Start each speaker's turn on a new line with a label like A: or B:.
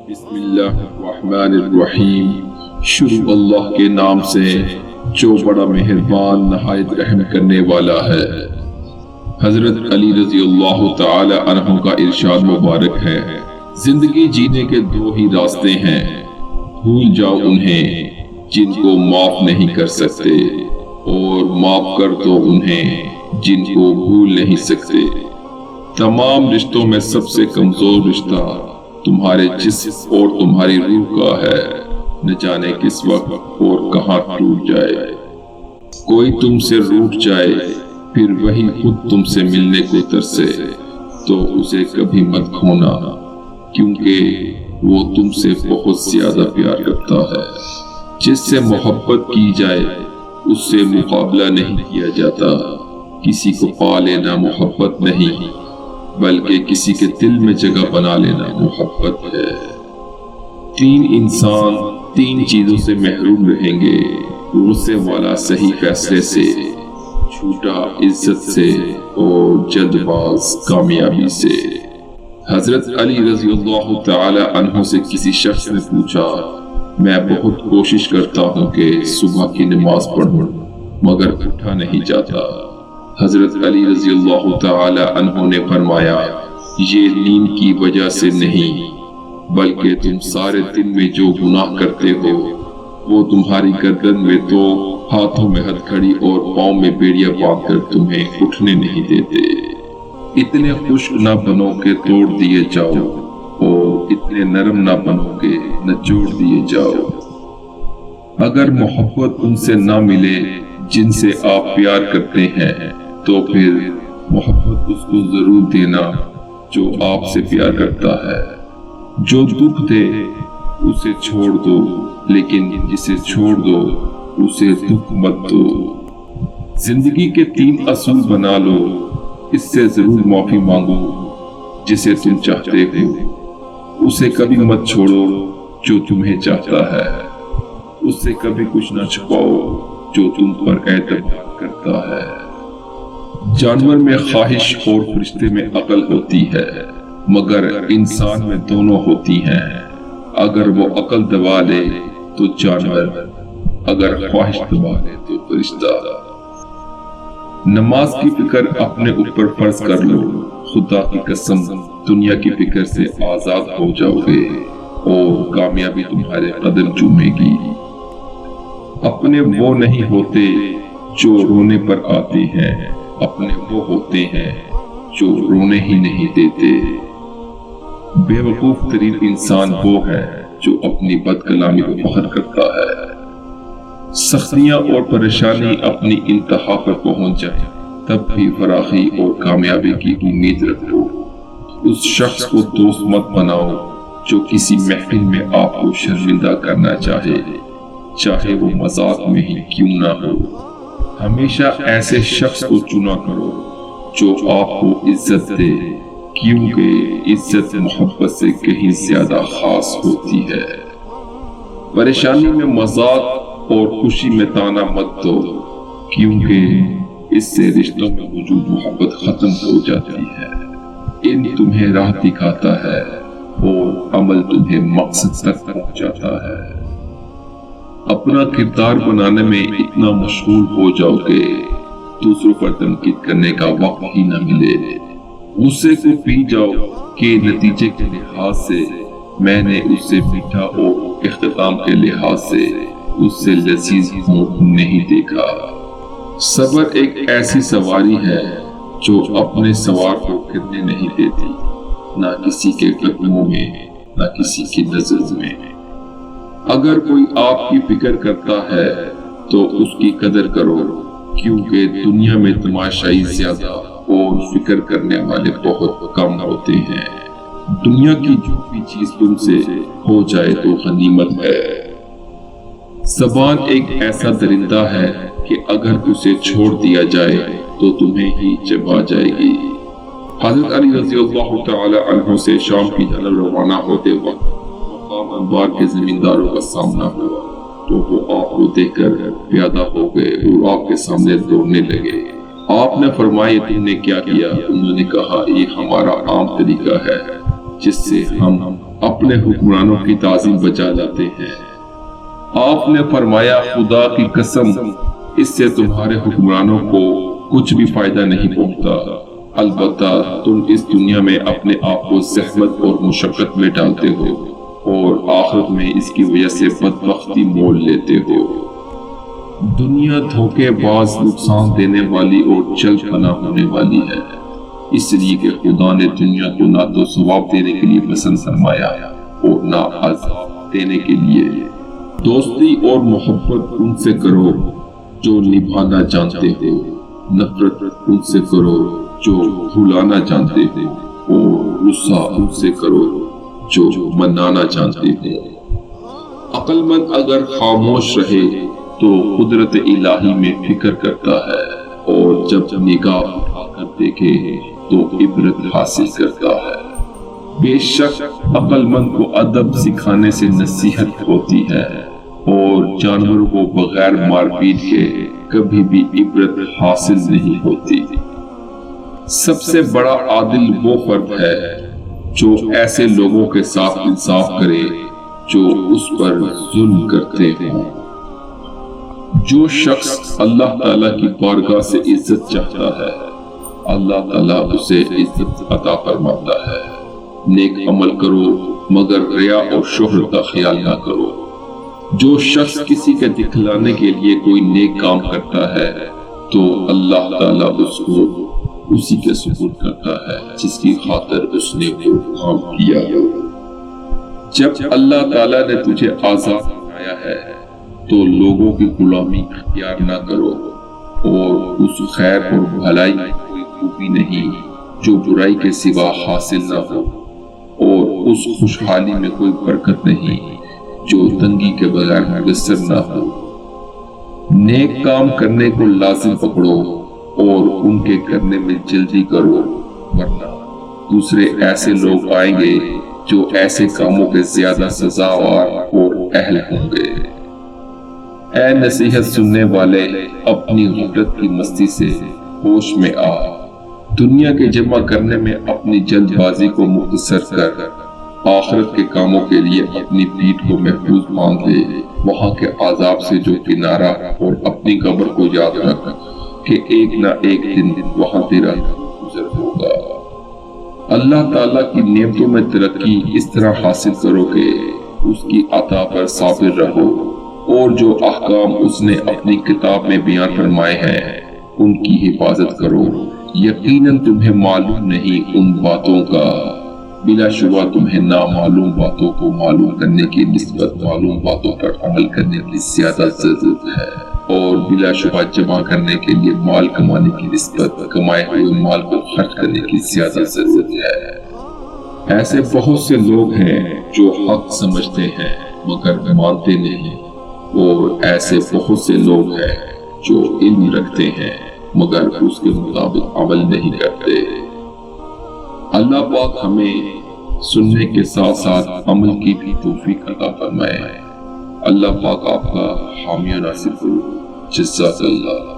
A: بسم اللہ الرحمن الرحیم۔ شروع اللہ کے نام سے جو بڑا مہربان نہایت رحم کرنے والا ہے۔ حضرت علی رضی اللہ تعالی عنہ کا ارشاد مبارک ہے، زندگی جینے کے دو ہی راستے ہیں، بھول جاؤ انہیں جن کو معاف نہیں کر سکتے، اور معاف کر دو انہیں جن کو بھول نہیں سکتے۔ تمام رشتوں میں سب سے کمزور رشتہ تمہارے جسم اور تمہاری روح کا ہے، نہ جانے کس وقت اور کہاں ٹوٹ جائے۔ کوئی تم سے روٹھ جائے پھر وہی خود تم سے ملنے کو ترسے، تو اسے کبھی مت کھونا، کیونکہ وہ تم سے بہت زیادہ پیار کرتا ہے۔ جس سے محبت کی جائے اس سے مقابلہ نہیں کیا جاتا۔ کسی کو پا لینا محبت نہیں، بلکہ کسی کے دل میں جگہ بنا لینا محبت ہے۔ تین انسان تین چیزوں سے محروم رہیں گے، غصے والا صحیح فیصلے سے، جھوٹا عزت سے، اور جلد باز کامیابی سے۔ حضرت علی رضی اللہ تعالی عنہ سے کسی شخص نے پوچھا، میں بہت کوشش کرتا ہوں کہ صبح کی نماز پڑھوں مگر اٹھا نہیں جاتا۔ حضرت علی رضی اللہ تعالی عنہ نے فرمایا، یہ نیند کی وجہ سے نہیں، بلکہ تم سارے دن میں جو گناہ کرتے ہو وہ تمہاری گردن میں تو ہاتھوں میں ہتھکڑی اور پاؤں میں بیڑیاں باندھ کر تمہیں اٹھنے نہیں دیتے۔ اتنے خشک نہ بنو کہ توڑ دیے جاؤ، اور اتنے نرم نہ بنو کہ نچوڑ دیے جاؤ۔ اگر محبت ان سے نہ ملے جن سے آپ پیار کرتے ہیں، تو پھر محبت اس کو ضرور دینا جو آپ سے پیار کرتا ہے۔ جو دکھ دے اسے چھوڑ دو، لیکن جسے چھوڑ دو اسے دکھ مت دو۔ زندگی کے تین اصول بنا لو، اس سے ضرور معافی مانگو۔ جسے تم چاہتے ہو اسے کبھی مت چھوڑو جو تمہیں چاہتا ہے۔ اس سے کبھی کچھ نہ چھپاؤ جو تم پر اعتماد کرتا ہے۔ جانور میں خواہش اور فرشتے میں عقل ہوتی ہے، مگر انسان میں دونوں ہوتی ہیں۔ اگر وہ عقل دبا لے تو جانور، اگر خواہش دبا لے تو فرشتہ۔ نماز کی فکر اپنے اوپر فرض کر لو، خدا کی قسم دنیا کی فکر سے آزاد ہو جاؤ گے، اور کامیابی تمہارے قدم چومے گی۔ اپنے وہ نہیں ہوتے جو رونے پر آتے ہیں، اپنے وہ ہوتے ہیں جو رونے ہی نہیں دیتے۔ بے وقوف ترین انسان وہ ہے جو اپنی بد کلامی کو فخر کرتا ہے۔ سختیاں اور پریشانی اپنی انتہا پر پہنچ جائیں تب بھی فراخی اور کامیابی کی امید رکھو۔ اس شخص کو دوست مت بناؤ جو کسی محفل میں آپ کو شرمندہ کرنا چاہے وہ مذاق میں ہی کیوں نہ ہو۔ ہمیشہ ایسے شخص کو چنا کرو جو آپ کو عزت دے، کیونکہ عزت محبت سے کہیں زیادہ خاص ہوتی ہے۔ پریشانی میں مذاق اور خوشی میں تانا مت دو، کیونکہ اس سے رشتوں میں موجود محبت ختم ہو جاتی ہے۔ علم تمہیں راہ دکھاتا ہے اور عمل تمہیں مقصد تک پہنچاتا ہے۔ اپنا کردار بنانے میں اتنا مشغول ہو جاؤ کہ دوسروں پر تنقید کرنے کا وقت ہی نہ ملے۔ غصے کو پی جاؤ کہ نتیجے کے لحاظ سے میں نے اس سے میٹھا اور اختتام کے لحاظ سے اس سے لذیذ موڑ نہیں دیکھا۔ صبر ایک ایسی سواری ہے جو اپنے سوار کو گرنے نہیں دیتی، نہ کسی کے قدموں میں نہ کسی کی نظر میں۔ اگر کوئی آپ کی فکر کرتا ہے تو اس کی قدر کرو، کیونکہ دنیا میں تماشائی زیادہ اور فکر کرنے والے بہت کم ہوتے ہیں۔ دنیا کی جو بھی چیز تم سے ہو جائے تو غنیمت ہے۔ زبان ایک ایسا درندہ ہے کہ اگر اسے چھوڑ دیا جائے تو تمہیں ہی چبا جائے گی۔ حضرت علی رضی اللہ تعالی عنہ سے شام کی جانب روانہ ہوتے وقت انبار کے زمینداروں کا سامنا ہوا، تو وہ آپ کو دیکھ کر پیادہ ہو گئے اور آپ کے سامنے دوڑنے لگے۔ آپ نے فرمایا، تم نے کیا کیا؟ انہوں نے کہا، یہ ہمارا عام طریقہ ہے جس سے ہم اپنے حکمرانوں کی تعظیم بجا لاتے ہیں۔ آپ نے فرمایا خدا کی قسم اس سے تمہارے حکمرانوں کو کچھ بھی فائدہ نہیں پہنچتا، البتہ تم اس دنیا میں اپنے آپ کو زحمت اور مشقت میں ڈالتے ہو اور آخرت میں اس کی وجہ سے بدبختی مول لیتے ہو۔ دنیا دھوکے باز، نقصان دینے والی اور جلد فنا ہونے والی ہے، اس لیے کہ خدا نے دنیا کو نہ تو ثواب دینے کے لیے پسند فرمایا اور نہ عذاب دینے کے لیے۔ دوستی اور محبت ان سے کرو جو نبھانا جانتے ہو، نفرت ان سے کرو جو بھلانا جانتے ہو، اور غصہ ان سے کرو جو منانا جانتے ہو۔ عقل مند اگر خاموش رہے تو قدرت الہی میں فکر کرتا ہے، اور جب نگاہ اٹھا کر دیکھے تو عبرت حاصل کرتا ہے۔ بے شک عقل مند کو ادب سکھانے سے نصیحت ہوتی ہے، اور جانوروں کو بغیر مار پیٹ کے کبھی بھی عبرت حاصل نہیں ہوتی۔ سب سے بڑا عادل وہ فرد ہے جو ایسے لوگوں کے ساتھ انصاف کرے جو اس پر ظلم کرتے ہیں۔ جو شخص اللہ تعالیٰ کی بارگاہ سے عزت چاہتا ہے، اللہ تعالیٰ اسے عزت عطا فرماتا ہے۔ نیک عمل کرو مگر ریا اور شہرت کا خیال نہ کرو۔ جو شخص کسی کے دکھلانے کے لیے کوئی نیک کام کرتا ہے تو اللہ تعالیٰ اس کو اسی کے سپرد کرتا ہے جس کی خاطر اس نے وہ کام کیا۔ جب اللہ تعالیٰ نے تجھے آزاد بنایا ہے تو لوگوں کی غلامی اختیار نہ کرو، اور اس خیر اور بھلائی میں کوئی خوبی نہیں جو برائی کے سوا حاصل نہ ہو، اور اس خوشحالی میں کوئی برکت نہیں جو تنگی کے بغیر میسر نہ ہو۔ نیک کام کرنے کو لازم پکڑو اور ان کے کرنے میں جلدی کرو، ورنہ دوسرے ایسے لوگ آئیں گے جو ایسے کاموں کے زیادہ سزاوار اور اہل ہوں گے۔ اے نصیحت سننے والے، اپنی غفلت کی مستی سے ہوش میں آ، دنیا کے جمع کرنے میں اپنی جلد بازی کو مختصر کر، آخرت کے کاموں کے لیے اپنی پیٹھ کو محفوظ باندھ لے، وہاں کے عذاب سے جو کنارہ، اور اپنی قبر کو یاد رکھ کہ ایک نہ ایک دن وہاں تیرا گزر ہوگا۔ اللہ تعالیٰ کی نعمتوں میں ترقی اس طرح حاصل کرو کہ اس کی عطا پر صابر رہو، اور جو احکام اس نے اپنی کتاب میں بیان فرمائے ہیں ان کی حفاظت کرو۔ یقیناً تمہیں معلوم نہیں ان باتوں کا، بلا شبہ تمہیں نامعلوم باتوں کو معلوم کرنے کی نسبت معلوم باتوں پر عمل کرنے کی زیادہ ضرورت ہے، اور بلا شبہ جمع کرنے کے لیے مال کمانے کی نسبت کمائے ہوئے مال کو خرچ کرنے کی زیادہ ضرورت ہے۔ ایسے بہت سے لوگ ہیں جو حق سمجھتے ہیں مگر مانتے نہیں، اور ایسے بہت سے لوگ ہیں جو علم رکھتے ہیں مگر اس کے مطابق عمل نہیں کرتے۔ اللہ پاک ہمیں سننے کے ساتھ ساتھ عمل کی بھی توفیق عطا فرمائے۔ اللہ پاک آپ کا حامی و ناصر ہو۔ جزاک اللہ۔